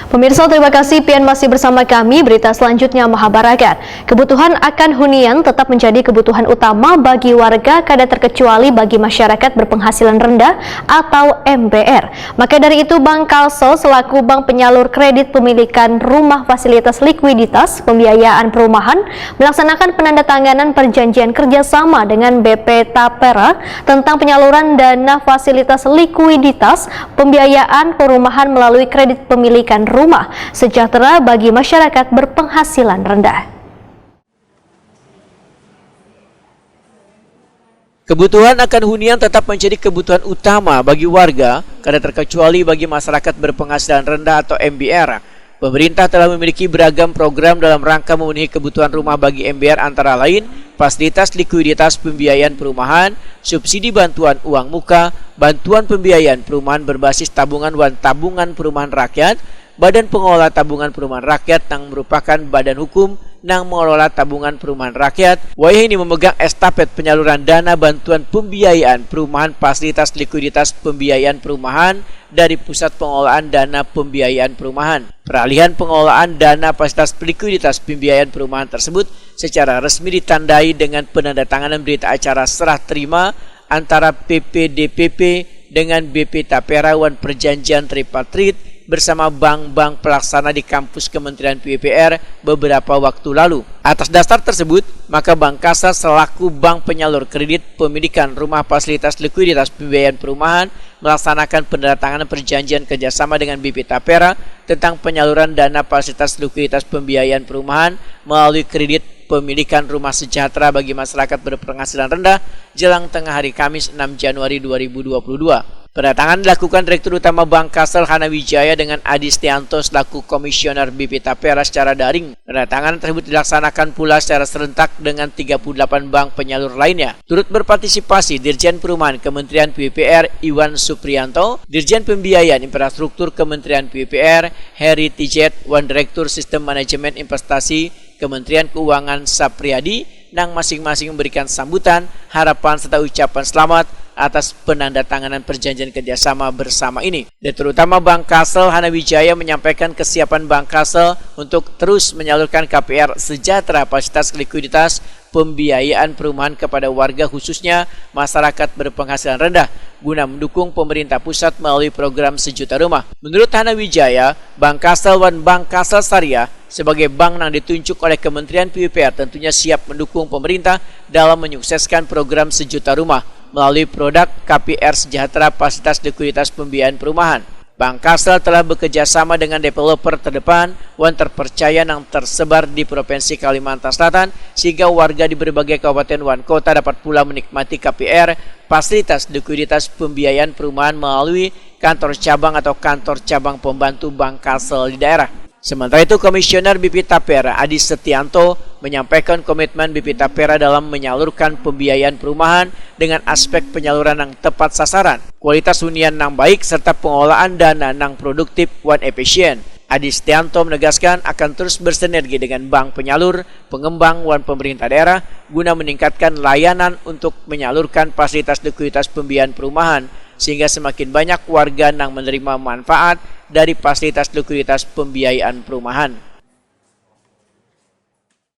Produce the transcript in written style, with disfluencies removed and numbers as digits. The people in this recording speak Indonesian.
Pemirsa, terima kasih pian masih bersama kami. Berita selanjutnya Mahabarakat. Kebutuhan akan hunian tetap menjadi kebutuhan utama bagi warga, kada terkecuali bagi masyarakat berpenghasilan rendah atau MBR. Maka dari itu Bank Kalsel selaku bank penyalur kredit pemilikan rumah fasilitas likuiditas pembiayaan perumahan melaksanakan penandatanganan perjanjian kerjasama dengan BP Tapera tentang penyaluran dana fasilitas likuiditas pembiayaan perumahan melalui kredit pemilikan rumah sejahtera bagi masyarakat berpenghasilan rendah. Kebutuhan akan hunian tetap menjadi kebutuhan utama bagi warga, kada terkecuali bagi masyarakat berpenghasilan rendah atau MBR. Pemerintah telah memiliki beragam program dalam rangka memenuhi kebutuhan rumah bagi MBR, antara lain fasilitas likuiditas pembiayaan perumahan, subsidi bantuan uang muka, bantuan pembiayaan perumahan berbasis tabungan tabungan perumahan rakyat, Badan Pengelola Tabungan Perumahan Rakyat yang merupakan badan hukum yang mengelola tabungan perumahan rakyat. Wayah ini memegang estafet penyaluran dana bantuan pembiayaan perumahan fasilitas likuiditas pembiayaan perumahan dari Pusat Pengelolaan Dana Pembiayaan Perumahan. Peralihan pengelolaan dana fasilitas likuiditas pembiayaan perumahan tersebut secara resmi ditandai dengan penandatanganan berita acara serah terima antara PPDPP dengan BP Tapera wan perjanjian tripartit bersama bank-bank pelaksana di kampus Kementerian PUPR beberapa waktu lalu. Atas dasar tersebut, maka Bank Kalsel selaku bank penyalur kredit pemilikan rumah fasilitas likuiditas pembiayaan perumahan melaksanakan penandatanganan perjanjian kerjasama dengan BP Tapera tentang penyaluran dana fasilitas likuiditas pembiayaan perumahan melalui kredit pemilikan rumah sejahtera bagi masyarakat berpenghasilan rendah jelang tengah hari Kamis 6 Januari 2022. Pendatangan dilakukan Direktur Utama Bank Kalsel Hana Wijaya dengan Adi Stianto selaku Komisioner BP Tapera secara daring. Pendatangan tersebut dilaksanakan pula secara serentak dengan 38 bank penyalur lainnya. Turut berpartisipasi Dirjen Perumahan Kementerian PUPR Iwan Suprianto, Dirjen Pembiayaan Infrastruktur Kementerian PUPR Heri Tijet, Wan Direktur Sistem Manajemen Investasi Kementerian Keuangan Sapriadi, yang masing-masing memberikan sambutan, harapan serta ucapan selamat atas penandatanganan perjanjian kerjasama bersama ini. Direktur Utama Bank Kalsel Hana Wijaya menyampaikan kesiapan Bank Kalsel untuk terus menyalurkan KPR sejahtera fasilitas likuiditas pembiayaan perumahan kepada warga, khususnya masyarakat berpenghasilan rendah, guna mendukung pemerintah pusat melalui program Sejuta Rumah. Menurut Hana Wijaya, Bank Kalsel dan Bank Kalsel Syariah sebagai bank yang ditunjuk oleh Kementerian PUPR tentunya siap mendukung pemerintah dalam menyukseskan program Sejuta Rumah melalui produk KPR Sejahtera Fasilitas Likuiditas Pembiayaan Perumahan. Bank Kalsel telah bekerja sama dengan developer terdepan dan terpercaya yang tersebar di Provinsi Kalimantan Selatan, sehingga warga di berbagai kabupaten dan kota dapat pula menikmati KPR Fasilitas Likuiditas Pembiayaan Perumahan melalui kantor cabang atau kantor cabang pembantu Bank Kalsel di daerah. Sementara itu, Komisioner BP Tapera Adi Stianto menyampaikan komitmen BP Tapera dalam menyalurkan pembiayaan perumahan dengan aspek penyaluran yang tepat sasaran, kualitas hunian yang baik, serta pengelolaan dana yang produktif dan efisien. Adi Stianto menegaskan akan terus bersinergi dengan bank penyalur, pengembang, dan pemerintah daerah guna meningkatkan layanan untuk menyalurkan fasilitas likuiditas pembiayaan perumahan, sehingga semakin banyak warga yang menerima manfaat dari fasilitas likuiditas pembiayaan perumahan.